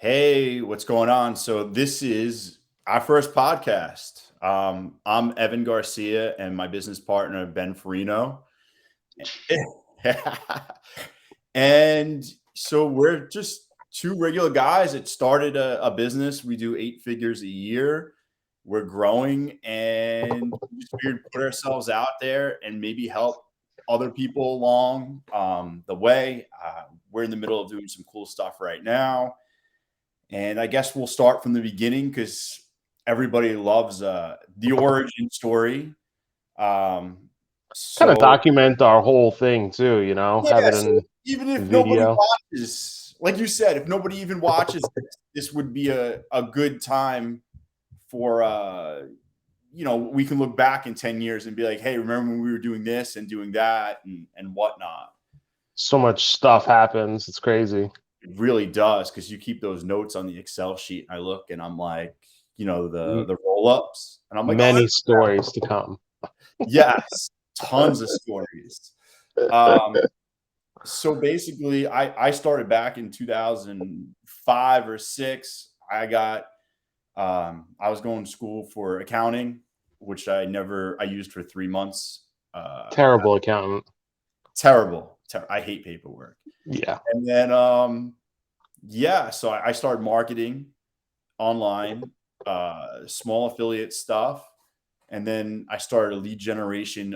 Hey, what's going on? So this is our first podcast. I'm Evan Garcia and my business partner Ben Farino. And so we're just two regular guys that started a business. We do 8 figures a year. We're growing and we just figured put ourselves out there and maybe help other people along the way. We're in the middle of doing some cool stuff right now. And I guess we'll start from the beginning because everybody loves the origin story. Um, Kind of so document our whole thing too, have yeah, it so in even if nobody video. watches, like you said, if nobody even watches this would be a good time for we can look back in 10 years and be like, hey, remember when we were doing this and doing that and whatnot. So much stuff happens. It's crazy. It really does because you keep those notes on the Excel sheet. And I look and I'm like, M- the roll ups, and I'm like, oh, Many stories to come. yes, tons of stories. Um, so basically, I started back in 2005 or six. I was going to school for accounting, which I used for 3 months. Terrible accountant. Terrible. I hate paperwork. Yeah. And then yeah, so I started marketing online, small affiliate stuff. And then I started a lead generation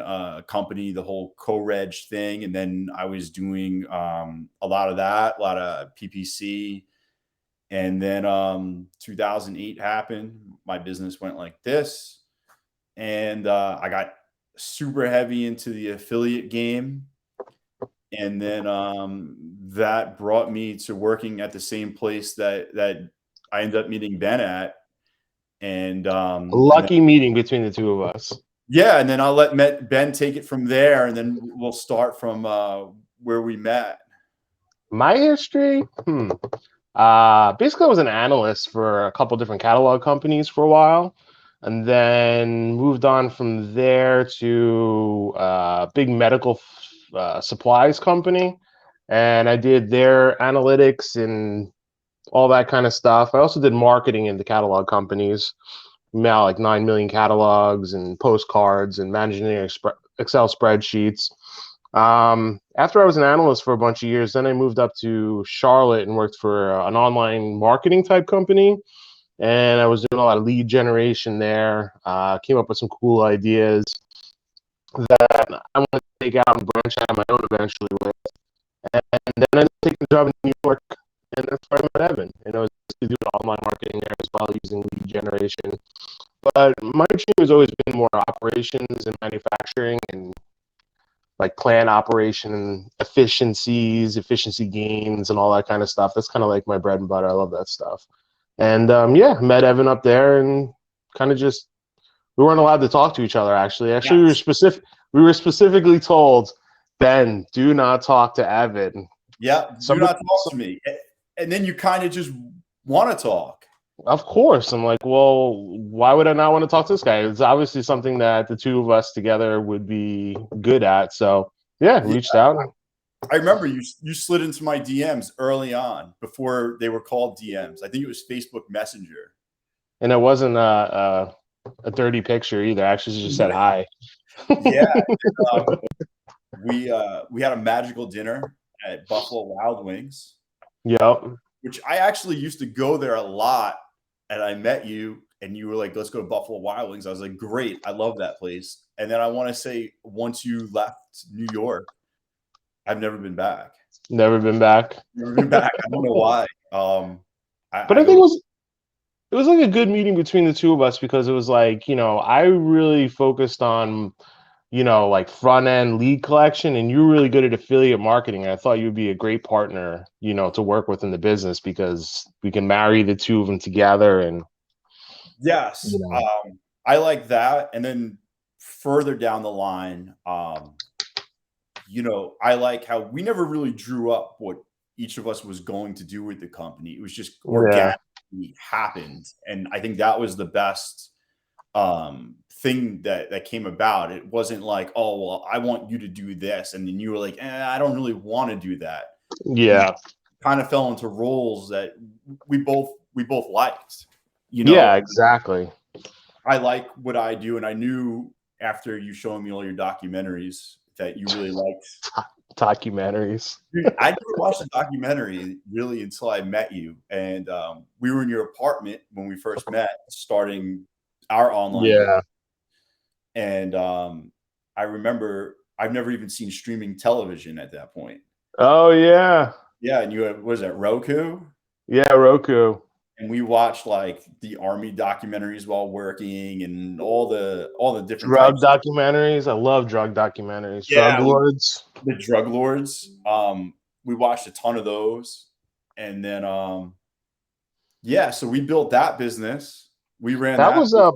company, the whole co-reg thing. And then I was doing a lot of that, a lot of PPC. And then 2008 happened. My business went like this. And I got super heavy into the affiliate game. And then that brought me to working at the same place that I ended up meeting Ben at. And A and then lucky meeting between the two of us. yeah, and then I'll let Ben take it from there, and then we'll start from where we met. My history? Basically I was an analyst for a couple different catalog companies for a while. And then moved on from there to a big medical supplies company. And I did their analytics and all that kind of stuff. I also did marketing in the catalog companies, mail like 9 million catalogs and postcards and managing Excel spreadsheets. After I was an analyst for a bunch of years, then I moved up to Charlotte and worked for an online marketing type company. And I was doing a lot of lead generation there. Came up with some cool ideas that I want to take out and branch out on my own eventually with. And then I took a job in New York, and that's where I met Evan. And I was doing online marketing there as well, using lead generation. But my dream has always been more operations and manufacturing and like plant operation efficiencies, efficiency gains, and all that kind of stuff. That's kind of like my bread and butter. I love that stuff. And yeah, met Evan up there, and kind of just we weren't allowed to talk to each other. Actually, Yes. we were specifically told, Ben, do not talk to Evan. Yeah, do Somebody, not talk to me. And then you kind of just want to talk. of course. I'm like, well, why would I not want to talk to this guy? It's obviously something that the two of us together would be good at. So yeah, Yeah, reached out. I remember you slid into my DMs early on before they were called DMs. I think it was Facebook Messenger. And it wasn't a dirty picture either. I actually just said hi. Yeah, we had a magical dinner at Buffalo Wild Wings, Yep. which I actually used to go there a lot. And I met you, and you were like, "Let's go to Buffalo Wild Wings." I was like, "Great, I love that place." And then I want to say, once you left New York, I've never been back. Never been back. Never been back. I don't know why. But I I think go, it was like a good meeting between the two of us because it was like, I really focused on, like front end lead collection, and you're really good at affiliate marketing. And I thought you'd be a great partner, to work with in the business because we can marry the two of them together and, yes, I like that. And then further down the line, I like how we never really drew up what each of us was going to do with the company. It was just yeah. organically happened. And I think that was the best thing that came about. It wasn't like, oh, well, I want you to do this. And then you were like, I don't really want to do that. We Yeah. kind of fell into roles that we both liked. You Yeah, know, exactly. I like what I do, and I knew after you showing me all your documentaries that you really liked. Documentaries. Dude, I never watched a documentary really until I met you, and we were in your apartment when we first met, starting our online business. Yeah. And I remember I've never even seen streaming television at that point. Oh yeah. Yeah, and you had, was that Roku? Yeah, Roku. And we watched like the army documentaries while working, and all the different Drug types. documentaries. I love drug documentaries. Drug Yeah, lords. the drug lords. We watched a ton of those, and then yeah, so we built that business. We ran That that was a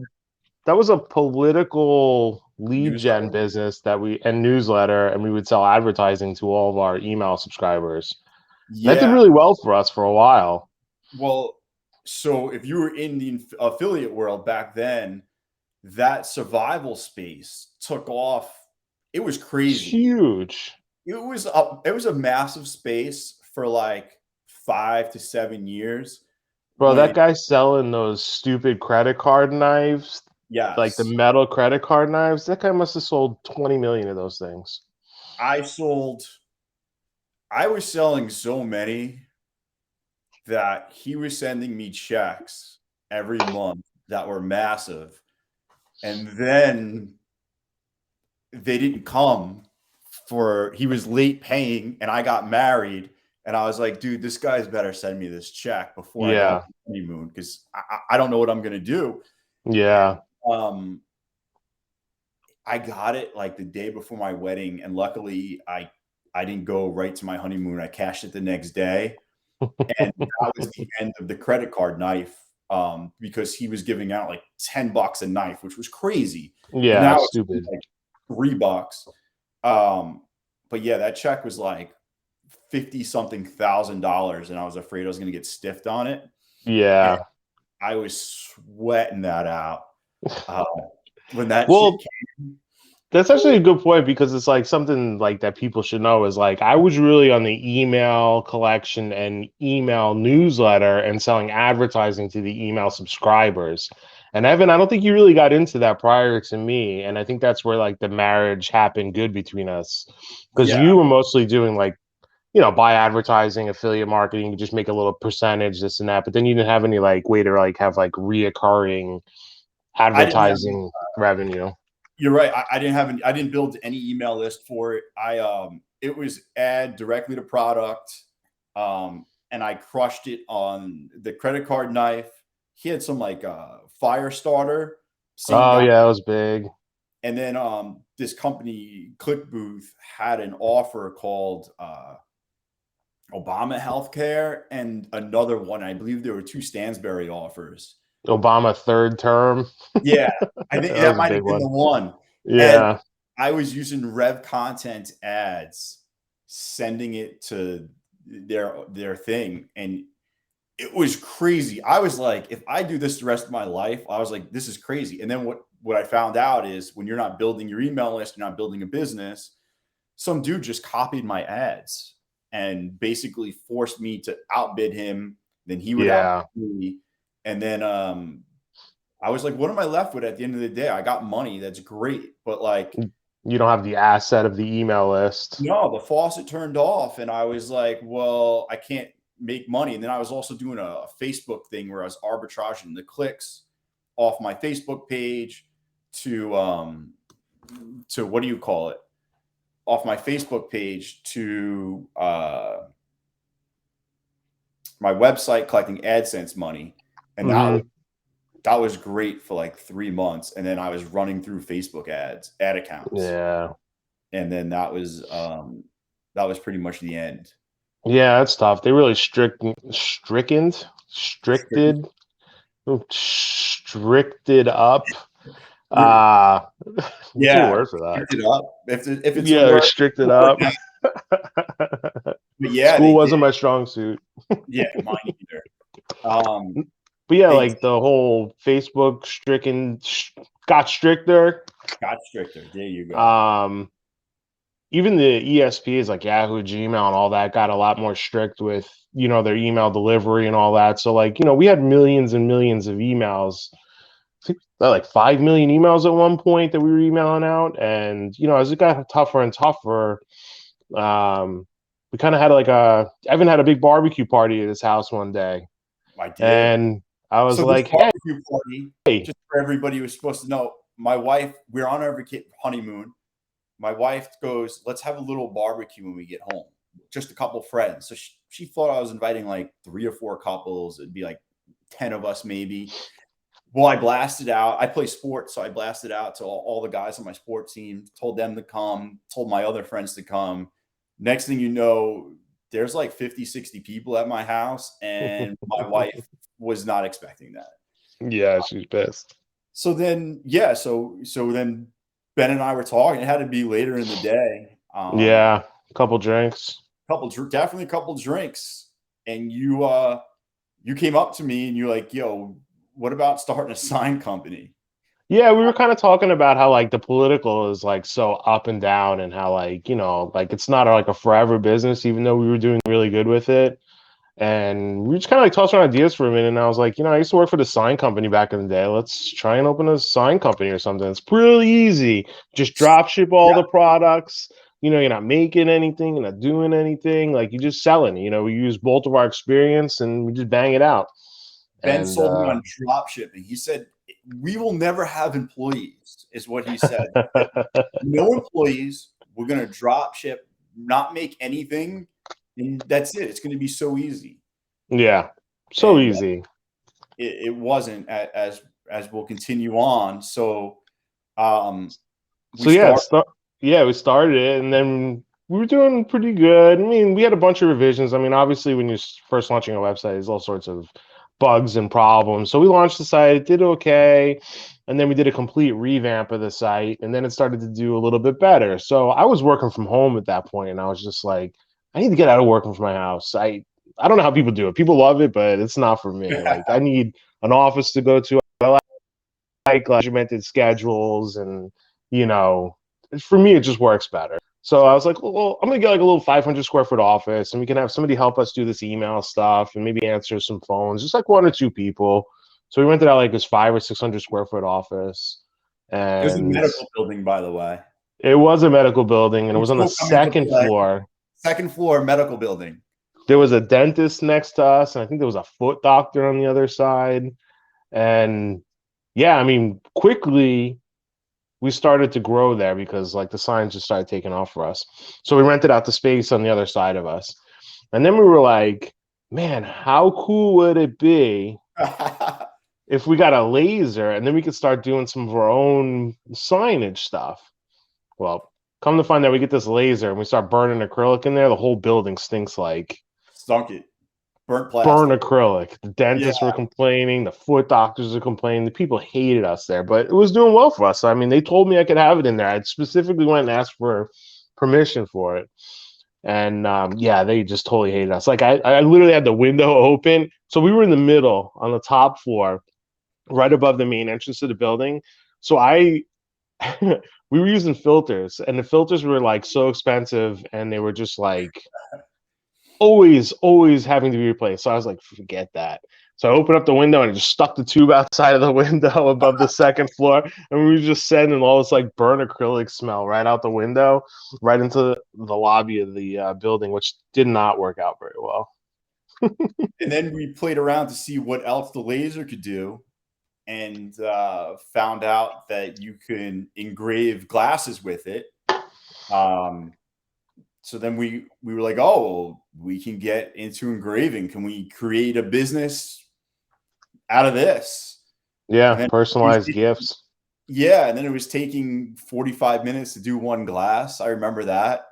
that was a political lead gen newsletter. business that we and newsletter, and we would sell advertising to all of our email subscribers. And that did Yeah. really well for us for a while. Well, so if you were in the affiliate world back then, that survival space took off. It was crazy. Huge. It was a massive space for like 5 to 7 years. Bro, When that guy selling those stupid credit card knives, like the yes, metal credit card knives, that guy must have sold 20 million of those things. I sold, I was selling so many that he was sending me checks every month that were massive, and then they didn't come for he was late paying, and I got married, and I was like, dude, this guy's better send me this check before I go on Yeah. honeymoon, because I don't know what I'm gonna do. Yeah. um I got it like the day before my wedding, and luckily I didn't go right to my honeymoon. I cashed it the next day, and that was the end of the credit card knife, because he was giving out like $10 a knife, which was crazy. And Yeah, now it's stupid. like $3. Um, but yeah, that check was like 50 something $1,000, and I was afraid I was going to get stiffed on it. And Yeah. I was sweating that out. Uh, when that shit Well, came, that's actually a good point because it's like something like that people should know is like I was really on the email collection and email newsletter and selling advertising to the email subscribers. And Evan, I don't think you really got into that prior to me. And I think that's where like the marriage happened good between us. Because yeah, you were mostly doing like, buy advertising, affiliate marketing, you just make a little percentage, this and that. But then you didn't have any like way to like have like reoccurring I didn't have advertising revenue. You're right. I didn't build any email list for it. It was add directly to product. And I crushed it on the credit card knife. He had some like fire starter, same Oh guy. yeah, that was big. And then this company, ClickBooth, had an offer called Obama Healthcare, and another one. I believe there were two Stansberry offers. Obama third term. Yeah, I think That that was a might have big been one. the one. And Yeah. I was using Rev Content ads, sending it to their thing, and it was crazy. I was like, if I do this the rest of my life, I was like, this is crazy. And then what I found out is when you're not building your email list, you're not building a business. Some dude just copied my ads and basically forced me to outbid him. Then he would outbid Yeah. me, and then I was like, what am I left with at the end of the day? I got money. That's great. But like, You don't have the asset of the email list. no, the faucet turned off. And I was like, well, I can't make money. And then I was also doing a Facebook thing where I was arbitraging the clicks off my Facebook page to what do you call it? Off my Facebook page to my website, collecting AdSense money. And Mhm. that was great for like 3 months. And then I was running through Facebook ad accounts. Yeah. And then that was pretty much the end. Yeah, that's tough. They really stricted up. What's your Yeah, word for that? picked it up. If it's a Yeah, word, restricted word up. now. But yeah, School they did. wasn't my strong suit. Yeah, mine either. Um, But yeah, they like the whole Facebook got stricter. got stricter. There you go. Um, even the ESPs like Yahoo, Gmail, and all that got a lot more strict with, their email delivery and all that. So like, we had millions and millions of emails. I think like 5 million emails at one point that we were emailing out. And, as it got tougher and tougher, we kind of had like Evan had a big barbecue party at his house one day. I did. And I was So this like, barbecue party, hey, just for everybody who was supposed to know, my wife, we're on our honeymoon. My wife goes, let's have a little barbecue when we get home. Just a couple friends. So she thought I was inviting like 3 or 4 couples. It'd be like 10 of us maybe. Well, I blasted out. I play sports, so I blasted out to all the guys on my sports team, told them to come, told my other friends to come. Next thing you know, there's like 50, 60 people at my house, and my wife was not expecting that. yeah, she's pissed. So then, yeah, so then Ben and I were talking. It had to be later in the day. Yeah, a couple drinks. Definitely a couple drinks. And you came up to me and you're like, yo, what about starting a sign company? Yeah, we were kind of talking about how like the political is like so up and down, and how like, like it's not like a forever business, even though we were doing really good with it. And we just kind of like tossed around ideas for a minute. And I was like, I used to work for the sign company back in the day. Let's try and open a sign company or something. It's pretty easy. Just drop ship all the products. You're not making anything, you're not doing anything. Like, you're just selling. We use both of our experience and we just bang it out. Ben And sold me on drop shipping. He said, we will never have employees, is what he said. No employees. We're going to drop ship, not make anything. And that's it. It's going to be so easy. Yeah, so And easy. it wasn't, as we'll continue on. So, we started it, and then we were doing pretty good. I mean, we had a bunch of revisions. I mean, obviously, when you're first launching a website, there's all sorts of bugs and problems. So we launched the site, it did okay, and then we did a complete revamp of the site, and then it started to do a little bit better. So I was working from home at that point, and I was just like, I need to get out of working from my house. I don't know how people do it. People love it, but it's not for me. Like, I need an office to go to. I like regimented schedules, and for me, it just works better. So I was like, well, I'm gonna get like a little 500 square foot office, and we can have somebody help us do this email stuff and maybe answer some phones, just like 1 or 2 people. So we rented out like this 500 or 600 square foot office, it was a and medical building, by the way. it was a medical building, and it was on the second floor. Second floor medical building. There was a dentist next to us, and I think there was a foot doctor on the other side. And yeah, I mean, quickly we started to grow there because like the signs just started taking off for us. So we rented out the space on the other side of us. And then we were like, man, how cool would it be if we got a laser and then we could start doing some of our own signage stuff? Well, come to find out, we get this laser and we start burning acrylic in there. The whole building stinks like stunk it. Burnt plastic. Burn acrylic. The dentists were complaining. The foot doctors were complaining. The people hated us there, but it was doing well for us. I mean, they told me I could have it in there. I specifically went and asked for permission for it. And yeah, they just totally hated us. Like, I literally had the window open. So we were in the middle on the top floor, right above the main entrance to the building. So we were using filters, and the filters were like so expensive, and they were just like always having to be replaced. So I was like, forget that. So I opened up the window and I just stuck the tube outside of the window above the second floor, and we were just sending all this like burnt acrylic smell right out the window, right into the lobby of the building, which did not work out very well. And then we played around to see what else the laser could do, and found out that you can engrave glasses with it. So then we were like, oh, we can get into engraving. Can we create a business out of this? Yeah, personalized gifts. Yeah, and then it was taking 45 minutes to do one glass. I remember that.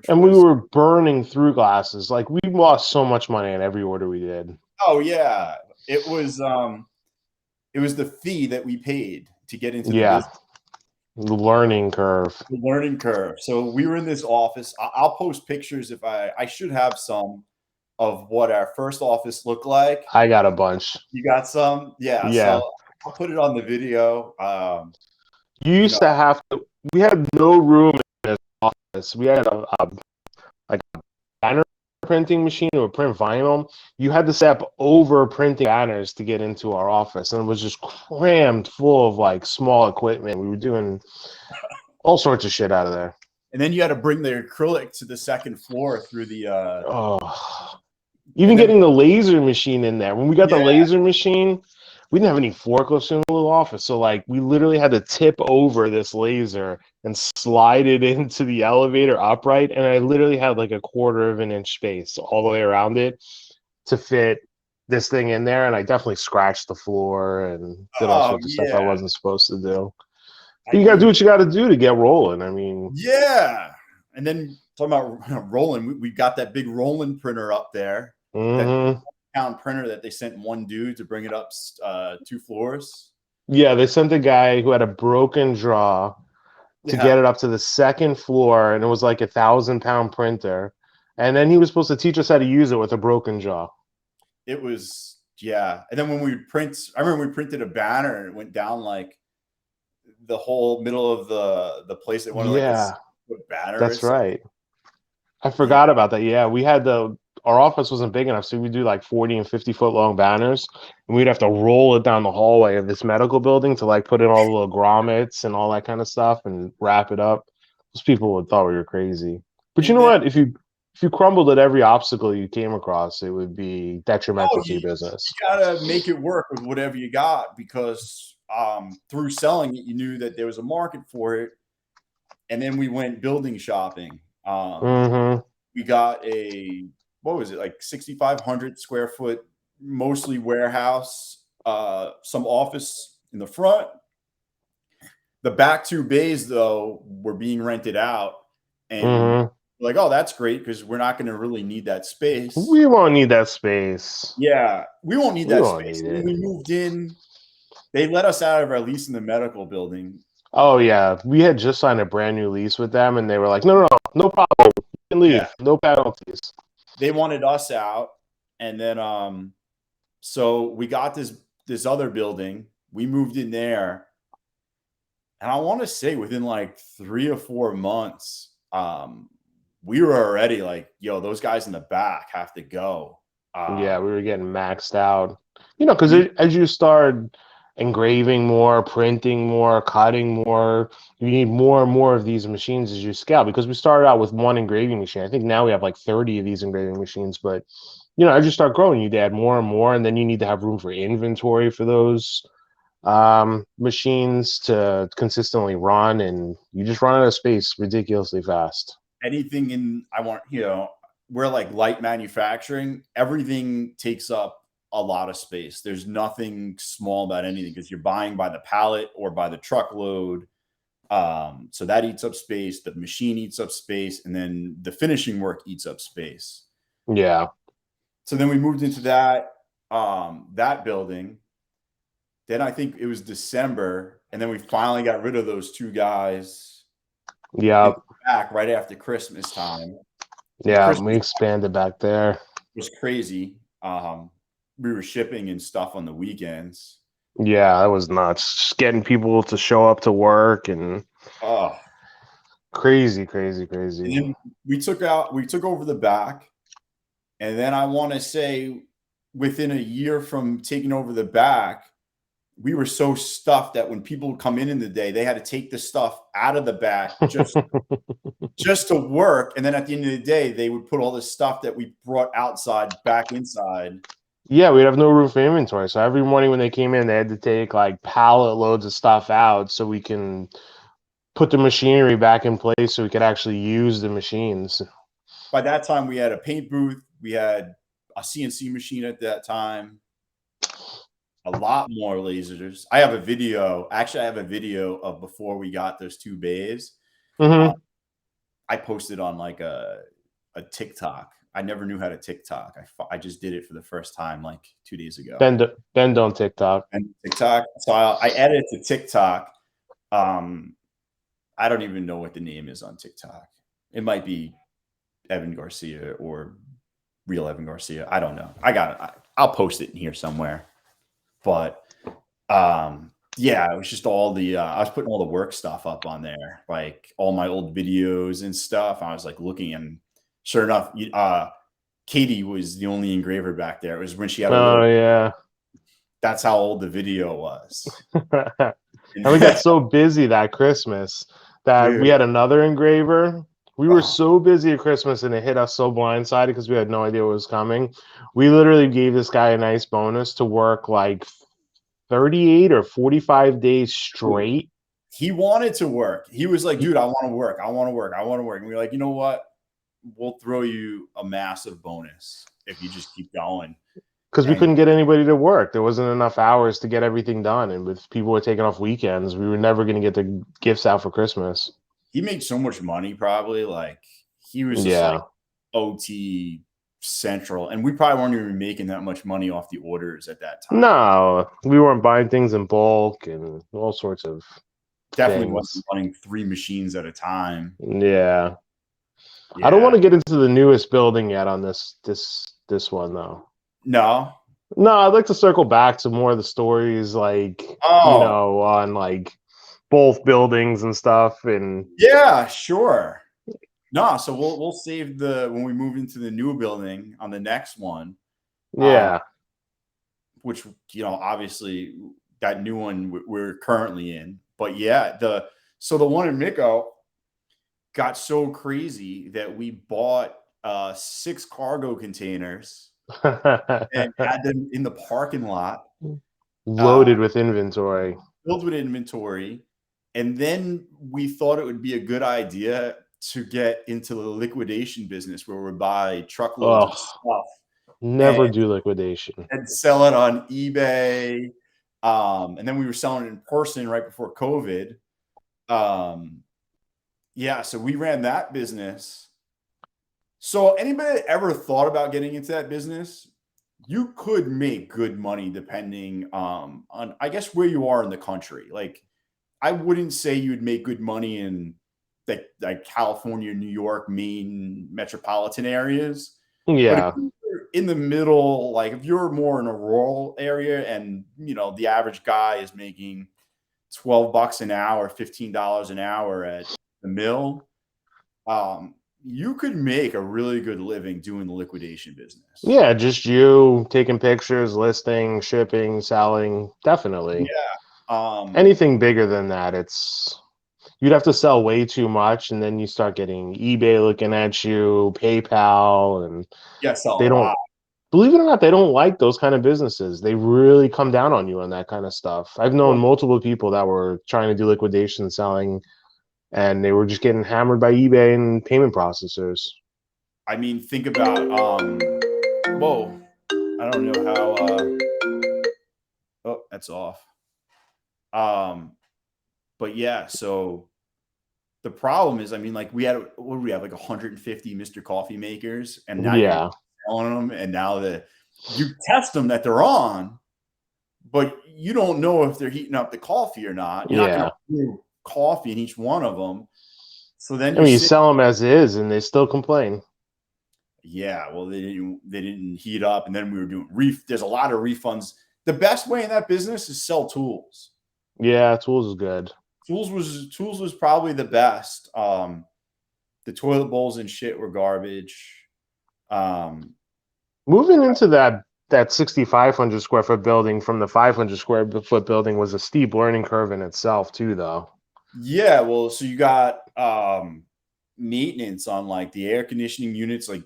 We were burning through glasses. Like, we lost so much money in every order we did. Oh yeah, it was the fee that we paid to get into the business. The learning curve. The learning curve. So we were in this office. I'll post pictures if I should have some of what our first office looked like. I got a bunch. You got some? Yeah. So I'll put it on the video. You used to have to. We had no room in this office. office, we had like a banner printing machine to print vinyl. You had to step over printing banners to get into our office, and it was just crammed full of like small equipment. We were doing all sorts of shit out of there. And then you had to bring the acrylic to the second floor through the Oh, even and then getting the laser machine in there. When we got the yeah, laser machine, we didn't have any forklifts in the little office. So like we literally had to tip over this laser and slide it into the elevator upright. And I literally had like a quarter of an inch space all the way around it to fit this thing in there. And I definitely scratched the floor and did all oh sorts of stuff I yeah. wasn't supposed to do. I But you gotta do mean, what you gotta do to get rolling. I mean, yeah. And then talking about rolling, we got that big rolling printer up there, that mhm. pound printer that they sent one dude to bring it up 2 floors. Yeah, they sent a guy who had a broken jaw to get Yeah, it up to the second floor, and it was like 1,000-pound printer. And then he was supposed to teach us how to use it with a broken jaw. it was yeah. And then when we print, I remember we printed a banner and it went down like the whole middle of the place. They wanted like a Yeah, banner or that's something. right. I Yeah. forgot about that. Yeah, we had our office wasn't big enough, so we'd do like 40 and 50-foot long banners, and we'd have to roll it down the hallway of this medical building to like put in all the little grommets and all that kind of stuff and wrap it up. Those people would thought we were crazy. But you And know then what? If you crumbled at every obstacle you came across, it would be oh, detrimental to your you business. gotta make it work with whatever you got because through selling it, you knew that there was a market for it. And then we went building shopping. Mm-hmm. We got a what was it like 6,500 square foot, mostly warehouse, some office in the front. The back 2 bays though were being rented out, and Mm-hmm. like, oh, that's great because we're not going to really need that space. We won't need that space. Yeah, we won't need We that won't space. need And when it. we moved in, they let us out of our lease in the medical building. Oh yeah, we had just signed a brand new lease with them, and they were like, "No, no, no, no problem. You can Yeah, leave. No penalties." they wanted us out, and then so we got this other building. We moved in there, and I want to say within like 3 or 4 months, we were already like, yo, those guys in the back have to go. Yeah, Um, we were getting maxed out. You know, because we as you start engraving more, printing more, cutting more, you need more and more of these machines as you scale. Because we started out with one engraving machine. I think now we have like 30 of these engraving machines. But you know, as you start growing, you add more and more, and then you need to have room for inventory for those machines to consistently run, and you just run out of space ridiculously fast. anything in I want, we're like light manufacturing, everything takes up a lot of space. There's nothing small about anything because you're buying by the pallet or by the truckload. So that eats up space, the machine eats up space, and then the finishing work eats up space. Yeah, So then we moved into that building. Then I think it was December, and then we finally got rid of those 2 guys in yeah, the back right after Christmas time. And yeah. We Christmas expanded back there. was crazy. We were shipping and stuff on the weekends. Yeah, that was nuts. Just getting people to show up to work and Oh, crazy, crazy, and crazy. then we took over the back, and then I want to say within a year from taking over the back, we were so stuffed that when people would come in the day, they had to take the stuff out of the back just to work, and then at the end of the day, they would put all the stuff that we brought outside back inside. Yeah, we'd have no room for inventory. So every morning when they came in, they had to take like pallet loads of stuff out so we can put the machinery back in place so we could actually use the machines. By that time, we had a paint booth, we had a CNC machine at that time, a lot more lasers. I have a video. Actually, I have a video of before we got those 2 bays. Mm-hmm. I posted on like a TikTok. I never knew how to TikTok. I just did it for the first time like 2 days ago. Bend on TikTok. And TikTok. So I added it to TikTok. I don't even know what the name is on TikTok. It might be Evan Garcia or Real Evan Garcia. I don't know. I got it. I'll post it in here somewhere. But Yeah, it was just all the I was putting all the work stuff up on there, like all my old videos and stuff. I was like looking, and sure enough, Katie was the only engraver back there. It was when she had her Oh little. yeah. That's how old the video was. And And we got so busy that Christmas that we dude, had another engraver. We were oh, so busy at Christmas and it hit us so blindsided because we had no idea what was coming. We literally gave this guy a nice bonus to work like 38 or 45 days straight. he wanted to work. He was like, dude, I want to work. I want to work. I want to work. And we were like, you know what? We'll throw you a massive bonus if you just keep going. Because we And couldn't get anybody to work. There wasn't enough hours to get everything done. And with people were taking off weekends, we were never going to get the gifts out for Christmas. he made so much money, probably. Like, he was just like Yeah. OT central. And we probably weren't even making that much money off the orders at that time. No, we weren't buying things in bulk and all sorts of Definitely things. wasn't running 3 machines at a time. Yeah. I don't Yeah. want to get into the newest building yet on this one though. No. No, I'd like to circle back to more of the stories, like Oh, on like both buildings and stuff. And yeah, sure. No, so we'll save the when we move into the new building on the next one. Um, yeah, which, obviously that new one we're currently in. But yeah, the one in Miko got so crazy that we bought 6 cargo containers and had them in the parking lot, uh, loaded with inventory. filled with inventory. And then we thought it would be a good idea to get into the liquidation business where we buy truckloads of Oh, stuff and, never do liquidation. and sell it on eBay. And then we were selling it in person right before COVID. Um, yeah, so we ran that business. So anybody that ever thought about getting into that business, you could make good money depending on I guess where you are in the country. Like, I wouldn't say you'd make good money in like California, New York, Maine metropolitan areas. But if Yeah, you're in the middle, like if you're more in a rural area and the average guy is making $12 an hour, $15 an hour at the mill, you could make a really good living doing the liquidation business. yeah, just you taking pictures, listing, shipping, selling. Definitely. Yeah. Anything bigger than that, you'd have to sell way too much, and then you start getting eBay looking at you, PayPal, and Yeah, sell a they don't, lot. believe it or not, they don't like those kind of businesses. They really come down on you on that kind of stuff. I've known Well, multiple people that were trying to do liquidation selling, and they were just getting hammered by eBay and payment processors. I mean, think about whoa. I don't know how oh, that's off. Um, but yeah, so the problem is, I mean, like what do we have, like 150 Mr. Coffee makers, and now you're Yeah, selling them, and now you test them that they're on, but you don't know if they're heating up the coffee or not. You're not going yeah. to brew coffee in each one of them. So then I you're mean, you sitting. sell them as is, and they still complain. Yeah, well, they didn't heat up, and then we were doing there's a lot of refunds. The best way in that business is sell tools. Yeah, tools is good. Tools was probably the best. The toilet bowls and shit were garbage. Um, Moving into that 6,500 square foot building from the 500 square foot building was a steep learning curve in itself too, though. yeah, well, so you got maintenance on like the air conditioning units. Like,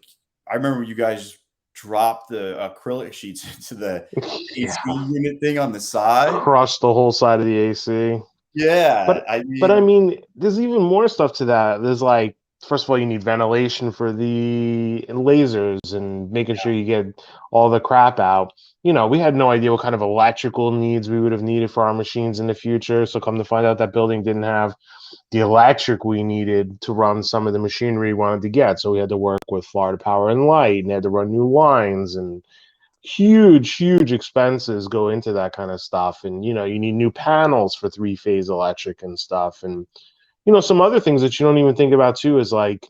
I remember you guys dropped the acrylic sheets into the AC Yeah, unit thing on the side. crushed the whole side of the AC. Yeah, But I but I mean, mean, there's even more stuff to that. There's like, first of all, you need ventilation for the lasers and making sure you get all the crap out. We had no idea what kind of electrical needs we would have needed for our machines in the future. So come to find out that building didn't have the electric we needed to run some of the machinery we wanted to get. So we had to work with Florida Power and Light and had to run new lines, and huge expenses go into that kind of stuff. And you need new panels for three-phase electric and stuff. And some other things that you don't even think about too is like,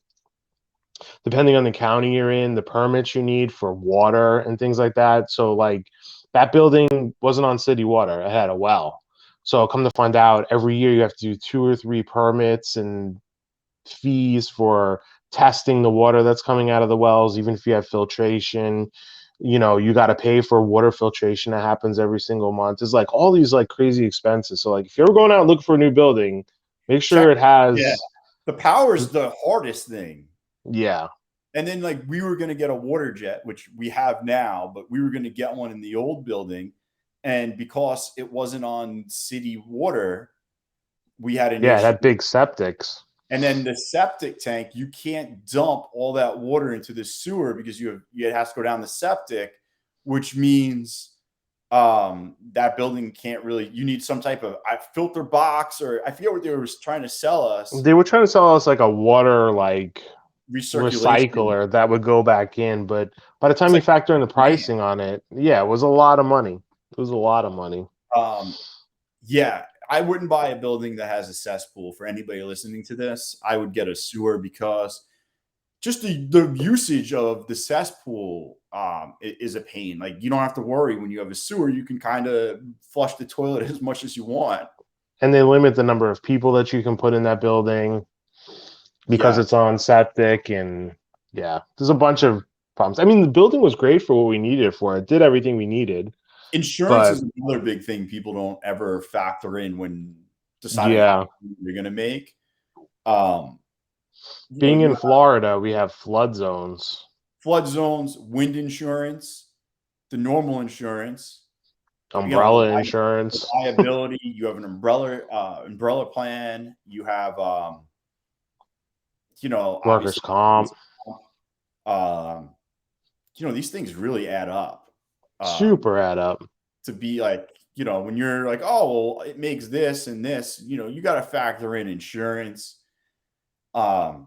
depending on the county you're in, the permits you need for water and things like that. So like, that building wasn't on city water, it had a well. So come to find out, every year you have to do 2 or 3 permits and fees for testing the water that's coming out of the wells, even if you have filtration. You got to pay for water filtration that happens every single month. It's like all these like crazy expenses. So like if you're ever going out and looking for a new building, make Check. sure it Yeah. has. The power is the hardest thing. Yeah. And then like we were going to get a water jet, which we have now, but we were going to get one in the old building. And because it wasn't on city water, we had an Yeah, it issue. had big septics. And then the septic tank, you can't dump all that water into the sewer because it has to go down the septic, which means that building can't really. You need some type of filter box, or I forget what they were trying to sell us. They were trying to sell us like a water like Recirculation. recycler that would go back in, but by the time you factor in the pricing on it, yeah, it was a lot of money. It was a lot of money. Yeah, I wouldn't buy a building that has a cesspool. For anybody listening to this, I would get a sewer because just the usage of the cesspool is a pain. Like you don't have to worry when you have a sewer. You can kind of flush the toilet as much as you want. And they limit the number of people that you can put in that building because it's on septic, and yeah, there's a bunch of problems. I mean, the building was great for what we needed it for. It did everything we needed. Insurance is another big thing people don't ever factor in when deciding how you're going to make. Being in Florida, we have flood zones, wind insurance, the normal insurance, umbrella insurance, liability. You have an umbrella plan. You have, workers' comp. These things really add up. Super add up. To be like, when you're like, oh, well, it makes this and this, you got to factor in insurance. And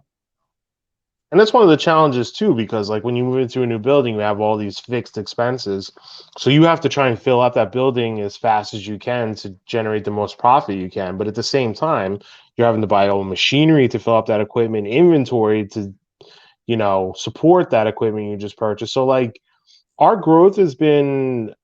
that's one of the challenges too, because like when you move into a new building, you have all these fixed expenses. So you have to try and fill out that building as fast as you can to generate the most profit you can. But at the same time, you're having to buy all machinery to fill up that equipment, inventory to, support that equipment you just purchased. So like our growth has been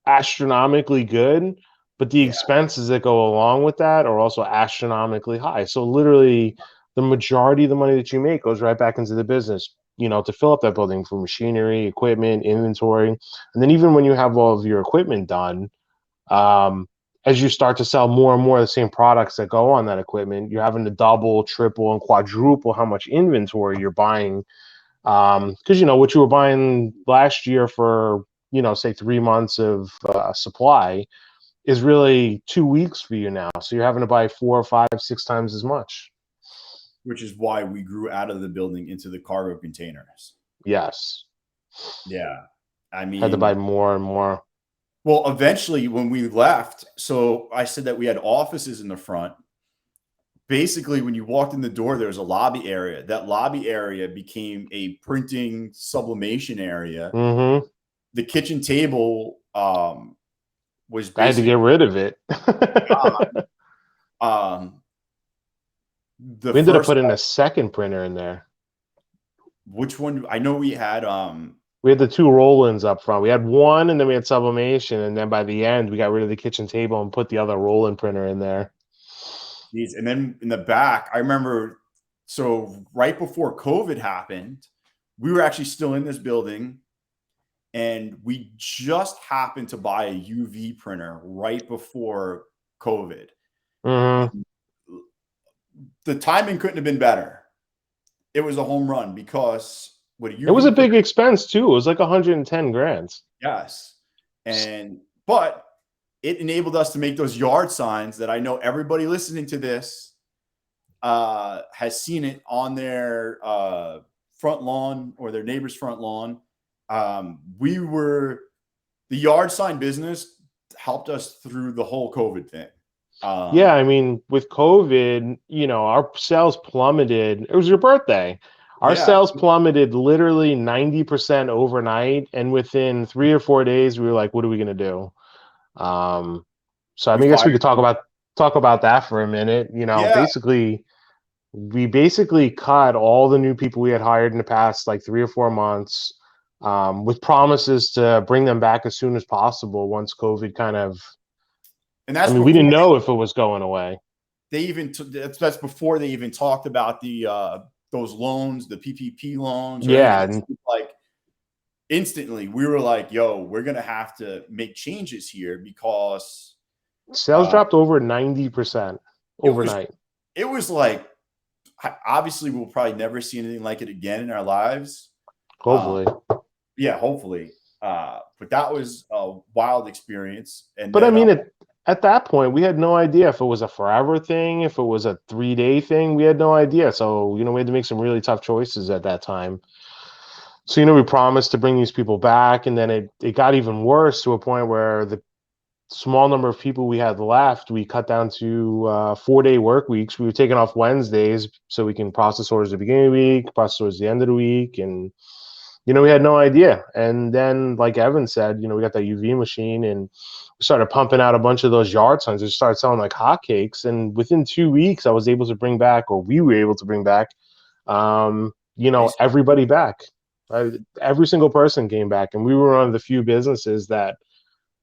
astronomically good, but the expenses that go along with that are also astronomically high. So literally the majority of the money that you make goes right back into the business, to fill up that building for machinery, equipment, inventory. And then even when you have all of your equipment done, as you start to sell more and more of the same products that go on that equipment, you're having to double, triple, and quadruple how much inventory you're buying. Because, what you were buying last year for, say 3 months of supply is really 2 weeks for you now. So you're having to buy 4 or 5, 6 times as much. Which is why we grew out of the building into the cargo containers. Yes. Yeah. I mean, had to buy more and more. Well, eventually when we left, so I said that we had offices in the front. Basically, when you walked in the door, there was a lobby area. That lobby area became a printing sublimation area. Mm-hmm. The kitchen table was I had to get rid of it. We ended up putting a second printer in there. Which one? I know we had we had the 2 roll-ins up front. We had one, and then we had sublimation, and then by the end, we got rid of the kitchen table and put the other roll-in printer in there. Jeez. And then in the back, I remember, so right before COVID happened, we were actually still in this building, and we just happened to buy a UV printer right before COVID. Mm-hmm. The timing couldn't have been better. It was a home run because it was a big expense too. It was like 110 grand. Yes. But it enabled us to make those yard signs that I know everybody listening to this has seen it on their front lawn or their neighbor's front lawn. The yard sign business helped us through the whole COVID thing. Yeah, I mean, with COVID, our sales plummeted. It was your birthday. Our sales plummeted literally 90% overnight, and within 3 or 4 days, we were like, "What are we going to do?" So I guess we could talk about that for a minute. Basically, we basically cut all the new people we had hired in the past like 3 or 4 months, with promises to bring them back as soon as possible once COVID kind of And I that's mean, we before didn't know if it was going away. they even that's before they even talked about the those loans, the PPP loans or Yeah, anything. It's and like instantly we were like, yo, we're gonna have to make changes here because sales uh, dropped over 90% it was overnight. it was like obviously we'll probably never see anything like it again in our lives. Um, Hopefully. yeah, hopefully. But that was a wild experience. And But I then mean, at that point, we had no idea if it was a forever thing, if it was a 3 day thing. We had no idea. So, we had to make some really tough choices at that time. So, we promised to bring these people back. And then it got even worse to a point where the small number of people we had left, we cut down to 4 day work weeks. We were taking off Wednesdays so we can process orders at the beginning of the week, process orders at the end of the week. And we had no idea. And then, like Evan said, we got that UV machine and we started pumping out a bunch of those yard signs. It started selling like hotcakes. And within 2 weeks, I was able to bring back, or we were able to bring back, everybody back. Every single person came back. And we were one of the few businesses that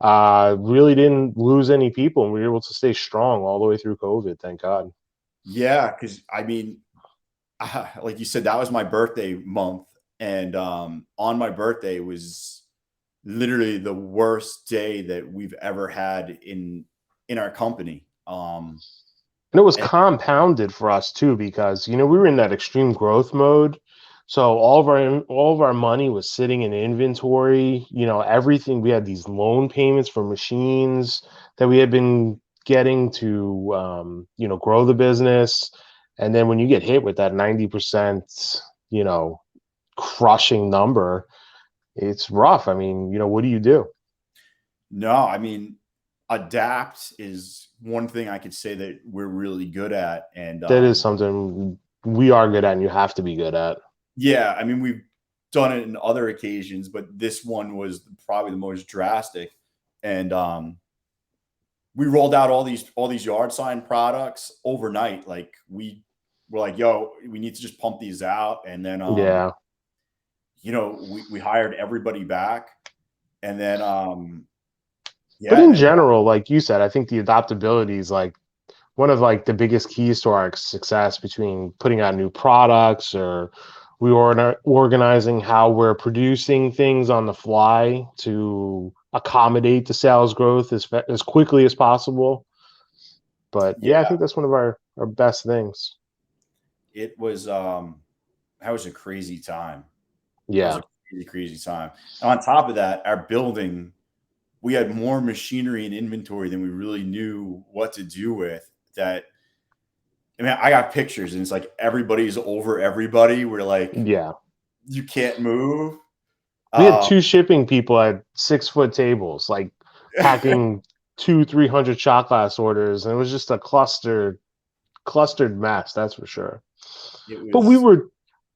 really didn't lose any people. And we were able to stay strong all the way through COVID. Thank God. yeah, because I mean, like you said, that was my birthday month. And on my birthday was literally the worst day that we've ever had in our company. And it was And compounded for us too, because we were in that extreme growth mode. So all of our money was sitting in inventory. Everything, we had these loan payments for machines that we had been getting to grow the business. And then when you get hit with that 90%, crushing number, it's rough. I mean, what do you do? no, I mean, adapt is one thing I could say that we're really good at. And That is something we are good at and you have to be good at. yeah, I mean, we've done it in other occasions, but this one was probably the most drastic. And we rolled out all these yard sign products overnight. Like we were like, yo, we need to just pump these out. And then Yeah. we hired everybody back. And then But yeah, and in then general, like you said, I think the adaptability is like one of like the biggest keys to our success between putting out new products or organizing how we're producing things on the fly to accommodate the sales growth as quickly as possible. But yeah, I yeah, think that's one of our best things. it was that was a crazy time. That was Yeah. a crazy, crazy time. And on top of that, our building, we had more machinery and inventory than we really knew what to do with. That I mean, I got pictures and it's like everybody's over everybody. We're like, Yeah. you can't move. We had Um, two shipping people at 6 foot tables, like packing 300 shot glass orders, and it was just a clustered mess, that's for sure. it But we was were,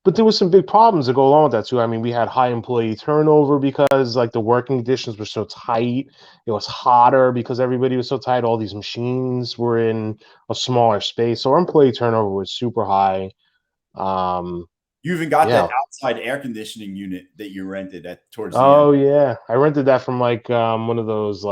but there was some big problems that go along with that too. I mean, we had high employee turnover because like the working conditions were so tight. It was hotter because everybody was so tight. All these machines were in a smaller space, so our employee turnover was super high. Um, you even got yeah. that outside air conditioning unit that you rented at towards the end. Oh yeah, I rented that from like one of those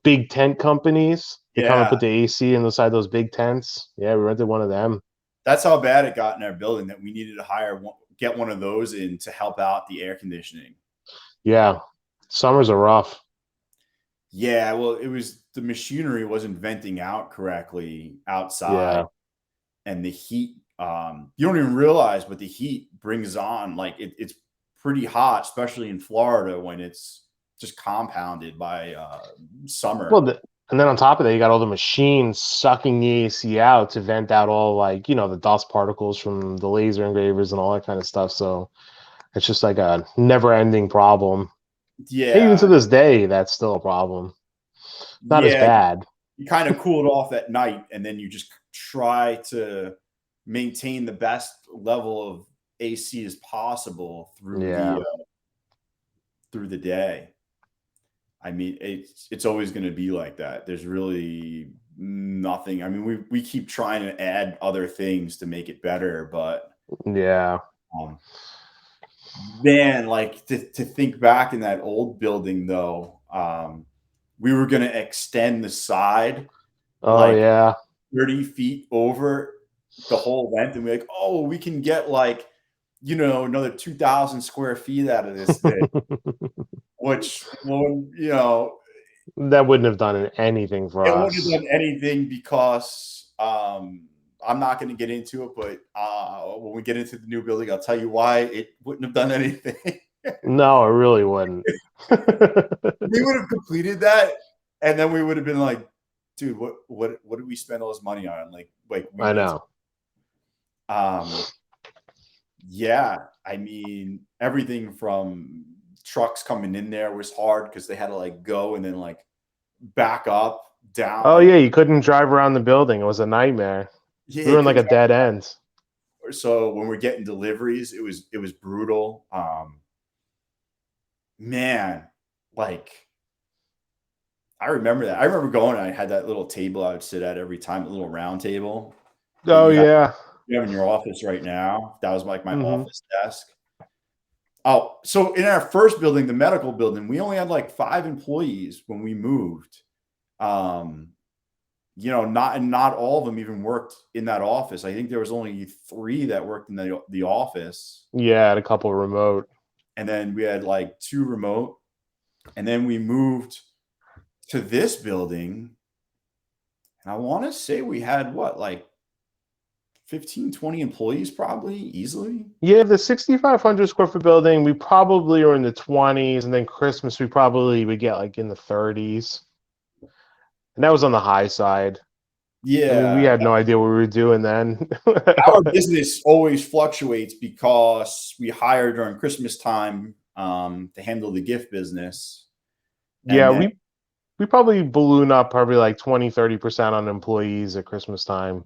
big tent companies. They come and Yeah, put the AC inside those big tents. Yeah, we rented one of them. that's how bad it got in our building that we needed to get one of those in to help out the air conditioning. Yeah, summers are rough. Yeah, well, it was the machinery wasn't venting out correctly outside, Yeah. and the heat. You don't even realize, but the heat brings on like it's pretty hot, especially in Florida when it's just compounded by Well, summer. and then on top of that, you got all the machines sucking the AC out to vent out all like the dust particles from the laser engravers and all that kind of stuff. So it's just like a never-ending problem. And even to Yeah, this day, that's still a problem. Not as yeah. bad. You kind of cool it off at night, and then you just try to maintain the best level of AC as possible Yeah. through the day. I mean, it's always going to be like that. There's really nothing. I mean, we keep trying to add other things to make it better, but Yeah. um, man, like to think back in that old building though, we were going to extend the side Oh like yeah. 30 feet over the whole length. And we're like, oh, we can get like, another 2,000 square feet out of this thing, which, well, That wouldn't have done anything for it wouldn't have us. done anything because I'm not going to get into it, but when we get into the new building, I'll tell you why it wouldn't have done anything. No, it really wouldn't. We would have completed that, and then we would have been like, dude, what did we spend all this money on? Like we I need know. yeah, I mean, everything from trucks coming in there was hard because they had to like go and then like back up down. Oh Like, yeah, you couldn't drive around the building. It was a nightmare. yeah, We were in like a dead end. so when we're getting deliveries, it was brutal. Man, like I remember that. I remember going. I had that little table I would sit at every time, a little round table that Oh yeah. you have in your office right now. That was like my Hmm. office desk. Oh, so in our first building, the medical building, we only had like 5 employees when we moved. Not all of them even worked in that office. I think there was only 3 that worked in the office, Yeah, and a couple remote. and then we had like 2 remote. And then we moved to this building, and I want to say we had like 15, 20 employees probably easily. Yeah, the 6,500 square foot building, we probably are in the 20s, and then Christmas we probably would get like in the 30s. And that was on the high side. I mean, we Yeah, had no idea what we were doing then. our business always fluctuates because we hire during Christmas time to handle the gift business. Yeah, And then we probably balloon up probably like 20-30% on employees at Christmas time.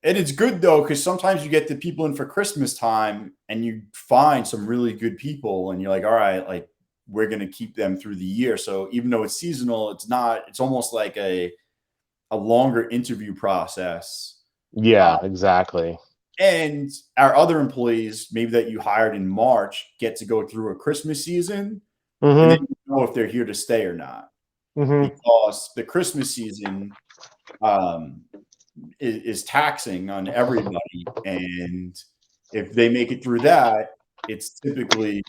and it's good though, because sometimes you get the people in for Christmas time and you find some really good people and you're like, all right, like we're gonna keep them through the year. So even though it's seasonal, it's almost like a longer interview process. Yeah, exactly. And our other employees, maybe that you hired in March, get to go through a Christmas season, and then Mm-hmm. you know if they're here to stay or not. Mm-hmm. Because the Christmas season um, is taxing on everybody, and if they make it through that, it's typically,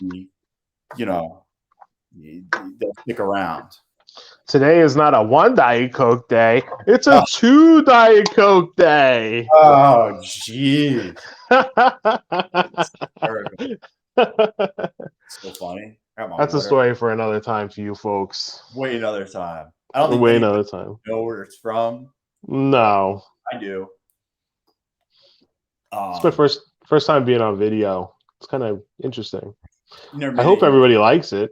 they'll stick around. Today is not a 1 Diet Coke day. It's a 2 Diet Coke day. Oh, geez. So funny. I got my That's a water. story for another time for you folks. Wait another time. I don't think Wait anybody another time. know where it's from. No. I do. It's my Um, first time being on video. It's kind of interesting. you never I made hope it. everybody likes it.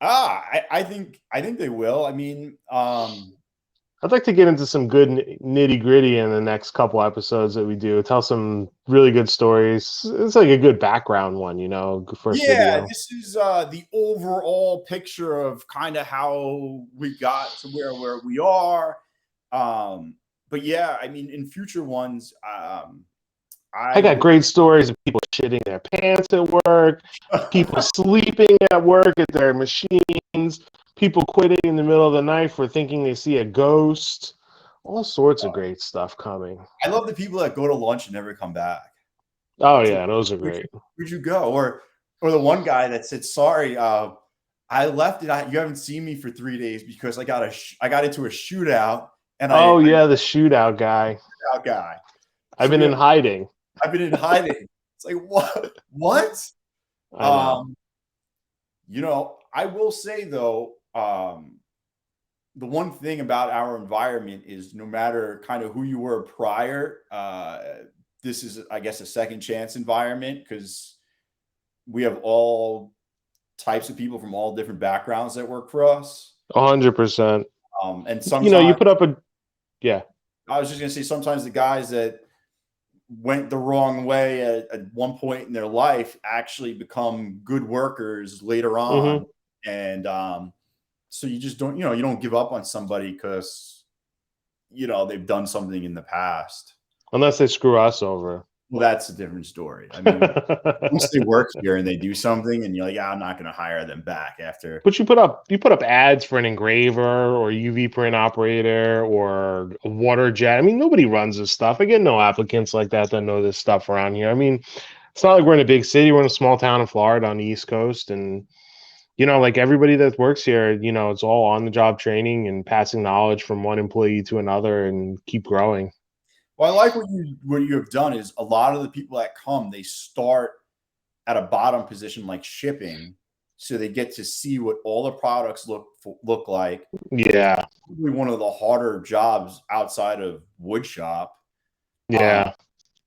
I think they will. I mean, I'd like to get into some good nitty gritty in the next couple episodes that we do. Tell some really good stories. It's like a good background one, first yeah, video. this is the overall picture of kind of how we got to where we are. But yeah, I mean, in future ones, I got great stories of people shitting their pants at work, people sleeping at work at their machines, people quitting in the middle of the night for thinking they see a ghost. All sorts of great stuff coming. I love the people that go to lunch and never come back. Oh It's yeah, like, those are great. where'd you go? Or the one guy that said, "Sorry, I left it. You haven't seen me for 3 days because I got into a shootout and Oh I yeah, the shootout guy. out guy. I've So been in hiding. I've been in hiding. It's like what? What? I know. I will say though, the one thing about our environment is no matter kind of who you were prior, this is, I guess, a second chance environment because we have all types of people from all different backgrounds that work for us. 100%. And You sometimes put up a yeah. I was just gonna say sometimes the guys that went the wrong way at one point in their life actually become good workers later Mm-hmm. on. And so you just don't, you don't give up on somebody because they've done something in the past. Unless they screw us over. Well, that's a different story. I mean, once they work here and they do something, and you're like, I'm not going to hire them back after. But you put up ads for an engraver or UV print operator or a water jet. I mean, nobody runs this stuff. I get no applicants like that know this stuff around here. I mean, it's not like we're in a big city. We're in a small town in Florida on the East Coast, and like everybody that works here, it's all on the job training and passing knowledge from one employee to another and keep growing. Well, I like what you have done is a lot of the people that come, they start at a bottom position like shipping, so they get to see what all the products look like. Yeah. Probably one of the harder jobs outside of wood shop. Yeah.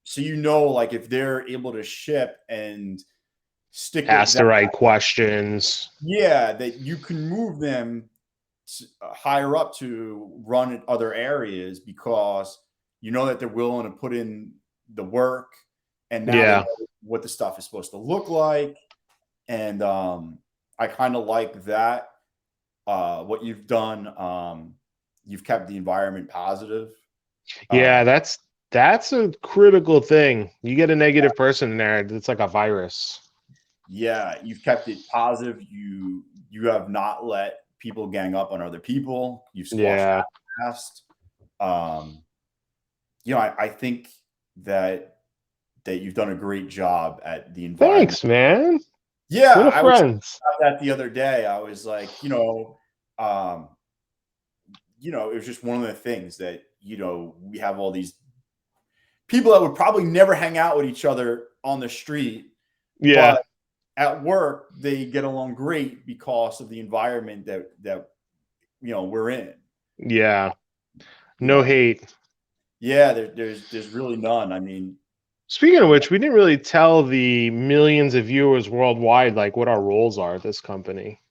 So like if they're able to ship and stick with Ask the right questions. yeah, that you can move them higher up to run at other areas because you know that they're willing to put in the work, and now they Yeah. know what the stuff is supposed to look like. And I kind of like that. What you've done, you've kept the environment positive. Yeah, that's a critical thing. You get a negative person in there, it's like a virus. Yeah, you've kept it positive. You have not let people gang up on other people. You've squashed Yeah. that past. I think that you've done a great job at the environment. Thanks, man. Yeah, We're I was talking friends. about that the other day. I was like, it was just one of the things that we have all these people that would probably never hang out with each other on the street, Yeah. but at work they get along great because of the environment that we're in. Yeah. You No know, hate. yeah, there's really none. I mean, Speaking of which, we didn't really tell the millions of viewers worldwide like what our roles are at this company.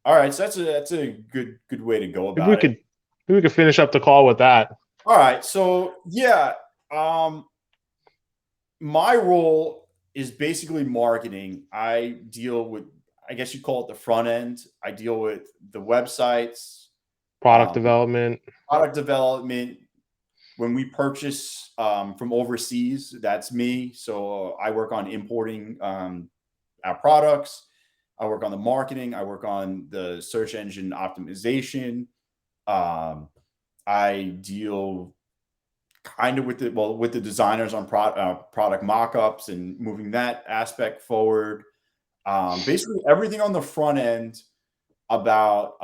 all right, so that's a good way to go Maybe we about it. could maybe we could finish up the call with that. All right, so yeah, my role is basically marketing. I deal with, I guess you call it the front end. I deal with the websites, Product um, development. product development. When we purchase from overseas, that's me. So I work on importing our products. I work on the marketing. I work on the search engine optimization. I deal kind of with the designers on product mock-ups and moving that aspect forward. Basically everything on the front end about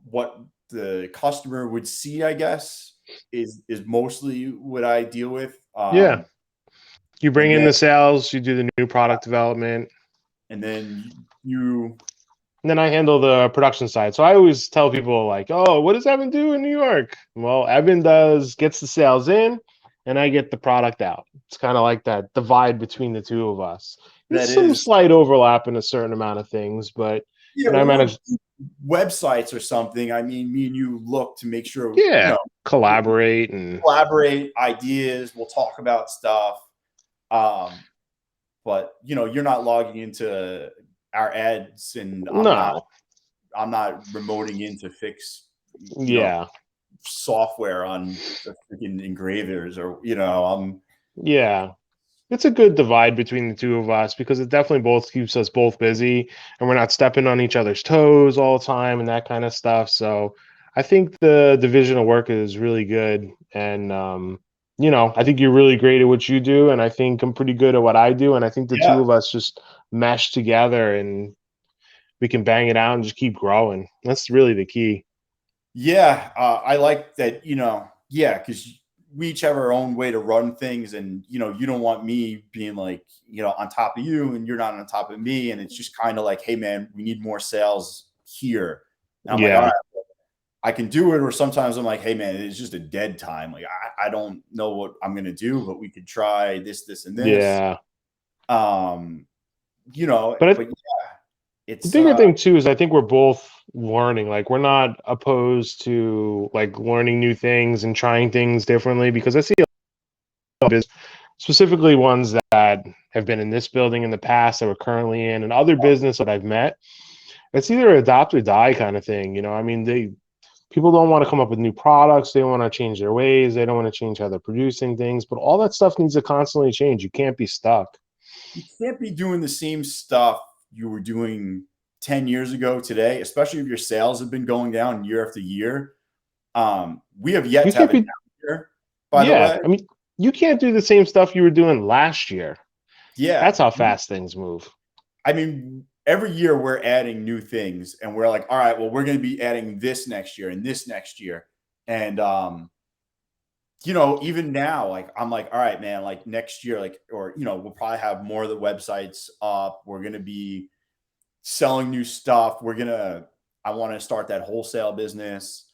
what the customer would see, I guess, is mostly what I deal with. Yeah. You bring And in then the sales, you do the new product development, and then you and then I handle the production side. So I always tell people like, "Oh, what does Evan do in New York?" Well, Evan gets the sales in, and I get the product out. It's kind of like that divide between the two of us. that There's some is slight overlap in a certain amount of things, but yeah. I When we're manage. websites or something, I mean, me and you look to make sure Yeah, collaborate and collaborate ideas. We'll talk about stuff. But you're not logging into our ads, and no. I'm not remoting in to fix Yeah. software on the freaking engravers, or Yeah. It's a good divide between the two of us because it definitely both keeps us both busy and we're not stepping on each other's toes all the time and that kind of stuff. So I think the division of work is really good. And, I think you're really great at what you do. And I think I'm pretty good at what I do. And I think the two yeah, of us just mesh together and we can bang it out and just keep growing. That's really the key. yeah. I like that. Yeah, because we each have our own way to run things, and you don't want me being like on top of you, and you're not on top of me, and it's just kind of like, hey man, we need more sales here. And I'm like, all Yeah. right, I can do it. Or sometimes I'm like, hey man, it's just a dead time. Like I don't know what I'm gonna do, but we could try this, and this. Yeah. Um, But but yeah, the it's bigger thing too is I think we're both learning. Like we're not opposed to like learning new things and trying things differently because I see a lot of business, specifically ones that have been in this building in the past that we're currently in and other business that I've met. It's either adopt or die kind of thing. I mean, People don't want to come up with new products. They want to change their ways. They don't want to change how they're producing things. But all that stuff needs to constantly change. You can't be stuck. You can't be doing the same stuff you were doing 10 years ago today, especially if your sales have been going down year after year. We have yet You to have can't a be. down year, by the Yeah, way. I mean, you can't do the same stuff you were doing last year. Yeah. That's how fast things move. I mean, every year we're adding new things and we're like, all right, well, we're going to be adding this next year and this next year. And, even now, like, I'm like, all right, man, like next year, like, or, we'll probably have more of the websites up. We're going to be selling new stuff. I want to start that wholesale business.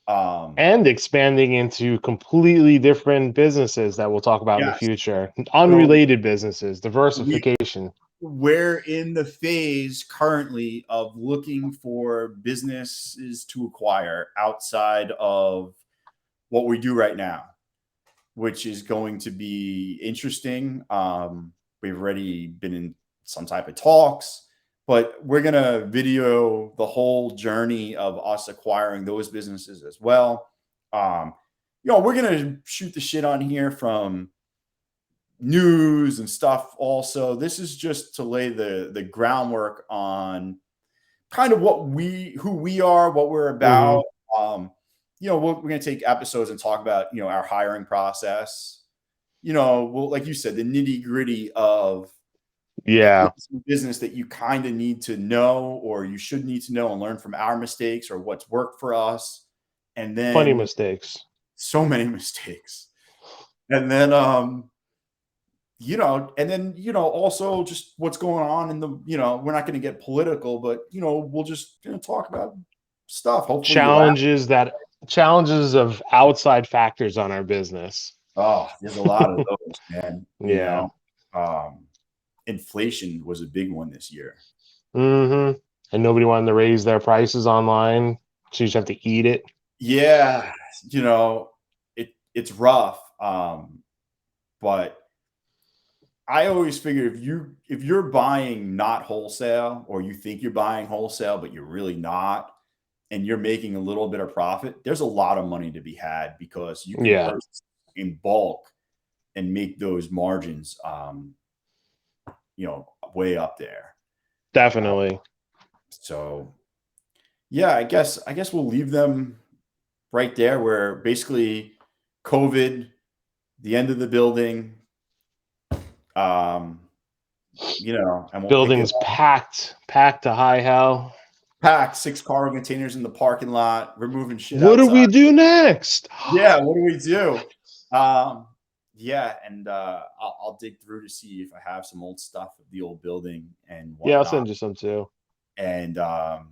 And expanding into completely different businesses that we'll talk about in the Yes. future, So unrelated businesses, we, diversification. we're in the phase currently of looking for businesses to acquire outside of what we do right now, which is going to be interesting. We've already been in some type of talks, but we're going to video the whole journey of us acquiring those businesses as well. We're going to shoot the shit on here from news and stuff also. This is just to lay the groundwork on kind of who we are, what we're about. We're going to take episodes and talk about, our hiring process. Like you said, the nitty gritty of Yeah, business that you kind of need to know, or you should need to know and learn from our mistakes or what's worked for us. And plenty then mistakes. so many mistakes. And then, also just what's going on in the, we're not going to get political, but, we'll just talk about stuff. Hopefully you laugh. Challenges of outside factors on our business. Oh, there's a lot of those, man. Yeah. Inflation was a big one this year. And nobody wanted to raise their prices online, so you just have to eat it. Yeah, it's rough. But I always figure if you're buying not wholesale, or you think you're buying wholesale but you're really not, and you're making a little bit of profit, there's a lot of money to be had, because you can purchase in bulk and make those margins way up there. Definitely. So yeah, I guess we'll leave them right there, where basically COVID, the end of the building, and we'll Buildings packed to high hell. Packed 6 cargo containers in the parking lot. We're moving shit What outside. do we do next? Yeah, what do we do? And I'll dig through to see if I have some old stuff of the old building and whatnot. Yeah, I'll send you some too. And all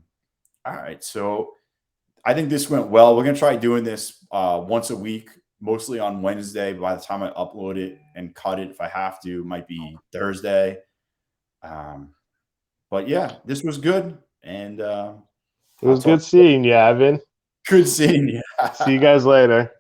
right, so I think this went well. We're gonna try doing this once a week, mostly on Wednesday. By the time I upload it and cut it, if I have to, it might be Thursday. But yeah, this was good. And it was good seeing you, Evan. Good seeing you. See you guys later.